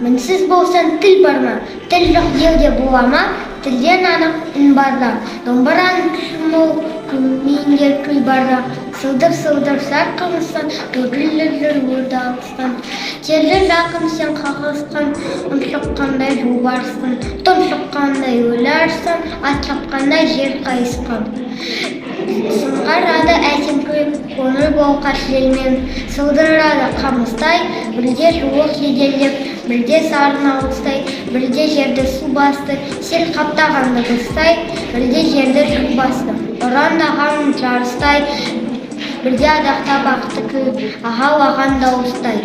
Мінсіз болсан тіл бар ма? Тіл жоқ деуге бола ма? Тілден анық үн барда. Домбыраның шумыл миінде күй барда. Сылдыр-сылдыр сарқымыстан, дүрлілер өрді алыстан. Терлі жақын сен қағысқан, ұмшыққандай жолбарыстан. Тұмшыққандай өларыстан, ат шапқандай жер қайысқан. Сыңғарады әсем күй, көңіл болқа желмен. Сылдырады қамыстай, бірде жуық жеделдеп, бірде сарын алыстай, бірде жерді су басты, сел қаптағанды қыстай, бірде жерді жүк басты. Ұрандаған жарыстай, бірде адақта бақты күй, ағалаған дауыстай.